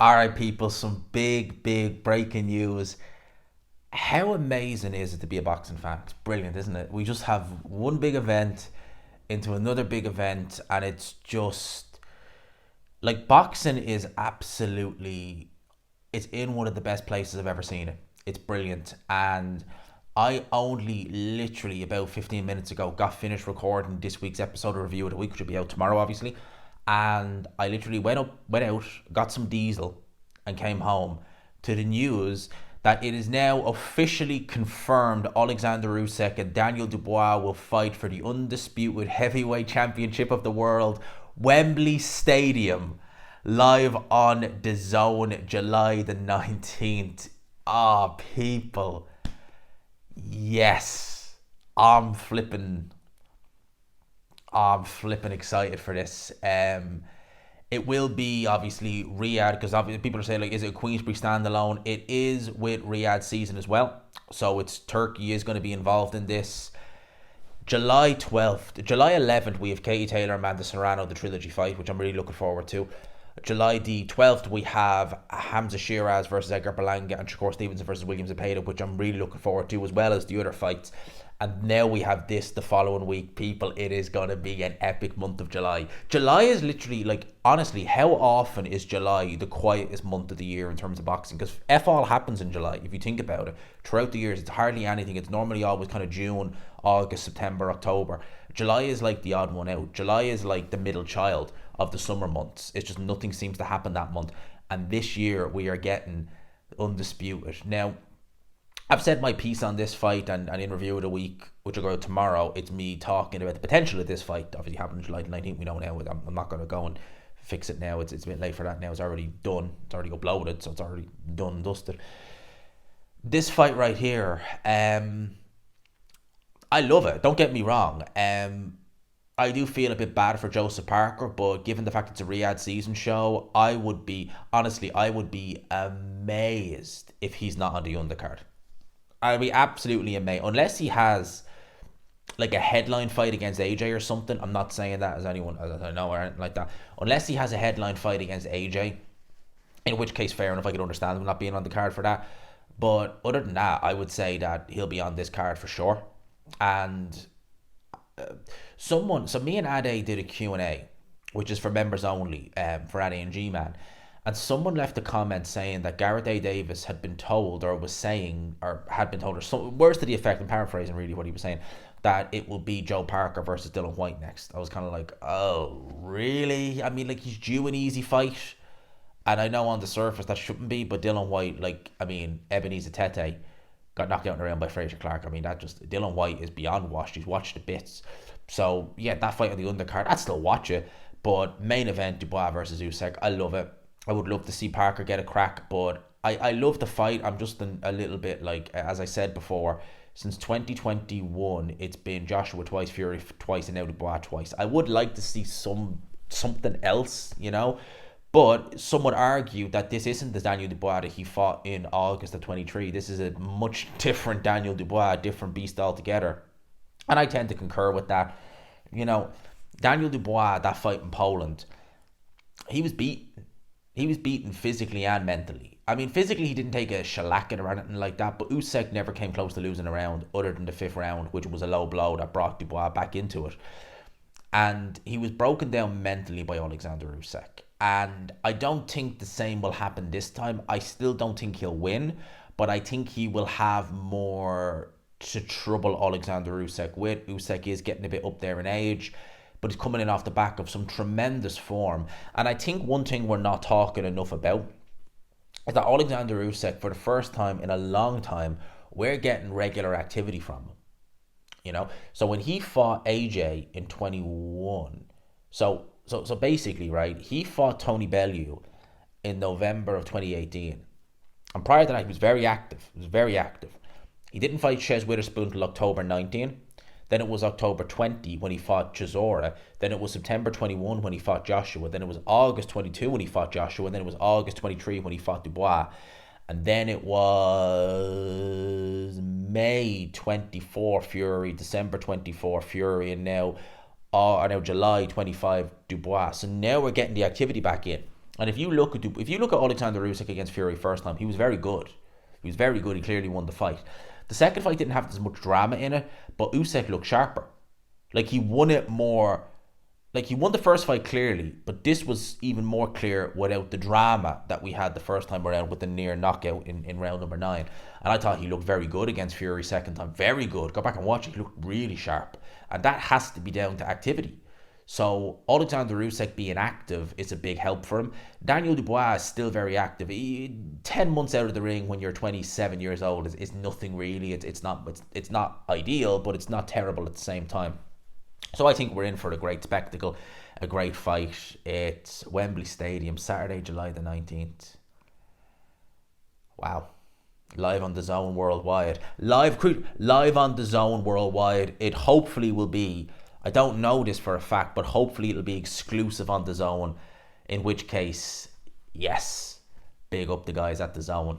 All right, people, some big breaking news. How amazing is it to be a boxing fan? It's brilliant, isn't it? We just have one big event into another big event, and it's just like boxing is absolutely, it's in one of the best places I've ever seen it. It's brilliant. And I only literally about 15 minutes ago got finished recording this week's episode of Review of the Week, which will be out tomorrow, obviously. And I literally went out, got some diesel, and came home to the news that it is now officially confirmed Oleksandr Usyk and Daniel Dubois will fight for the undisputed heavyweight championship of the world, Wembley Stadium, live on Dazn, July the 19th. Ah, people. Yes. I'm flipping excited for this. It will be obviously Riyadh, because obviously people are saying, like, is it a Queensbury standalone? It is with Riyadh season as well, so it's Turkey is going to be involved in this. July 12th, July 11th, we have Katie Taylor and Amanda Serrano, the trilogy fight, which I'm really looking forward to. July the 12th, we have Hamza Shiraz versus Edgar Berlanga and Shakur Stevenson versus William Zepeda, which I'm really looking forward to, as well as the other fights. And now we have this the following week. People, it is going to be an epic month of July. July is literally, like, honestly, how often is July the quietest month of the year in terms of boxing? Because F all happens in July, if you think about it. Throughout the years, it's hardly anything. It's normally always kind of June, August, September, October. July is like the odd one out. July is like the middle child of the summer months. It's just nothing seems to happen that month. And this year, we are getting undisputed. Now, I've said my piece on this fight, and in Review of the Week, which will go out tomorrow, it's me talking about the potential of this fight. Obviously happening July 19th, we know now. I'm not going to go and fix it now. It's a bit late for that now. It's already done. It's already uploaded, so it's already done and dusted. This fight right here, I love it. Don't get me wrong. I do feel a bit bad for Joseph Parker, but given the fact it's a Riyadh season show, I would be amazed if he's not on the undercard. I'd be absolutely amazed. Unless he has like a headline fight against AJ or something. I'm not saying that as anyone as I know or anything like that. Unless he has a headline fight against AJ, in which case fair enough, I could understand him not being on the card for that. But other than that, I would say that he'll be on this card for sure. And so me and Ade did a Q&A, which is for members only, for Ade and G-Man. And someone left a comment saying that Gareth A. Davis had been told, or was saying, or had been told, or some words to the effect, I'm paraphrasing really what he was saying, that it will be Joe Parker versus Dylan White next. I was kind of like, oh, really? I mean, like, he's due an easy fight. And I know on the surface that shouldn't be, but Dylan White, like, I mean, Ebenezer Tete got knocked out in the round by Fraser Clark. I mean, that just, Dylan White is beyond washed. He's watched the bits. So, yeah, that fight on the undercard, I'd still watch it. But main event, Dubois versus Usyk, I love it. I would love to see Parker get a crack, but I love the fight. I'm just a little bit like, as I said before, since 2021, it's been Joshua twice, Fury twice, and now Dubois twice. I would like to see something else, you know? But some would argue that this isn't the Daniel Dubois that he fought in August of 23. This is a much different Daniel Dubois, a different beast altogether. And I tend to concur with that. You know, Daniel Dubois, that fight in Poland, he was beaten. He was beaten physically and mentally. I mean, physically he didn't take a shellacking or anything like that, but Usyk never came close to losing a round other than the fifth round, which was a low blow that brought Dubois back into it. And he was broken down mentally by Oleksandr Usyk. And I don't think the same will happen this time. I still don't think he'll win, but I think he will have more to trouble Oleksandr Usyk with. Usyk is getting a bit up there in age, but he's coming in off the back of some tremendous form. And I think one thing we're not talking enough about is that Oleksandr Usyk, for the first time in a long time, we're getting regular activity from him. You know, so when he fought AJ in 21, so basically, right, he fought Tony Bellew in November of 2018. And prior to that, he was very active. He didn't fight Chez Witherspoon until October 19. Then it was October 20 when he fought Chisora. Then it was September 21 when he fought Joshua. Then it was August 22 when he fought Joshua. And then it was August 23 when he fought Dubois. And then it was May 24 Fury, December 24 Fury, and now July 25 Dubois. So now we're getting the activity back in. And if you look at Oleksandr Usyk against Fury first time, he was very good. He was very good. He clearly won the fight. The second fight didn't have as much drama in it, but Usyk looked sharper. Like he won it more. Like he won the first fight clearly, but this was even more clear without the drama that we had the first time around with the near knockout in round number 9. And I thought he looked very good against Fury second time. Very good. Go back and watch it. He looked really sharp. And that has to be down to activity. So Oleksandr Usyk being active is a big help for him. Daniel Dubois is still very active. 10 months out of the ring when you're 27 years old is nothing really. It's not ideal, but it's not terrible at the same time. So I think we're in for a great spectacle, a great fight. It's Wembley Stadium, Saturday, July the 19th. Wow. Live on Dazn worldwide. Live on Dazn worldwide. It hopefully will be, I don't know this for a fact, but hopefully it'll be exclusive on Dazn. In which case, yes, big up the guys at Dazn.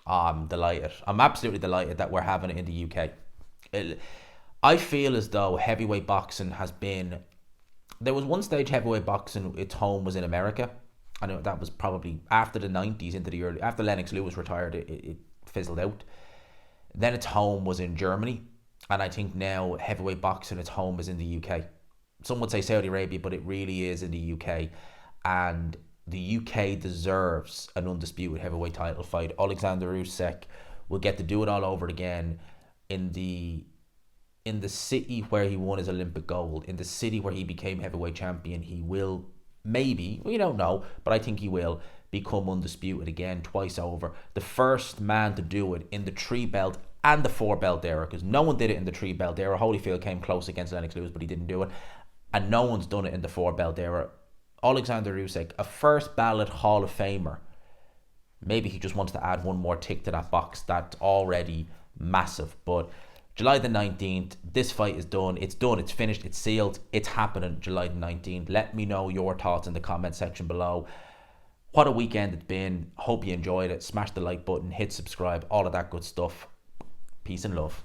I'm delighted. I'm absolutely delighted that we're having it in the UK. I feel as though heavyweight boxing has been... There was one stage heavyweight boxing, its home was in America. I know that was probably after the 90s, into the early... After Lennox Lewis retired, it fizzled out. Then its home was in Germany. And I think now heavyweight boxing, its home is in the UK. Some would say Saudi Arabia, but it really is in the UK. And the UK deserves an undisputed heavyweight title fight. Oleksandr Usyk will get to do it all over again in the city where he won his Olympic gold, in the city where he became heavyweight champion. He will maybe, we don't know, but I think he will become undisputed again twice over. The first man to do it in the 3-belt and the 4-belt era, because no one did it in the 3-belt era. Holyfield came close against Lennox Lewis, but he didn't do it. And no one's done it in the 4-belt era. Oleksandr Usyk, a first ballot Hall of Famer. Maybe he just wants to add one more tick to that box that's already massive. But July the 19th, this fight is done. It's done, it's finished, it's sealed. It's happening July the 19th. Let me know your thoughts in the comment section below. What a weekend it's been. Hope you enjoyed it. Smash the like button, hit subscribe, all of that good stuff. Peace and love.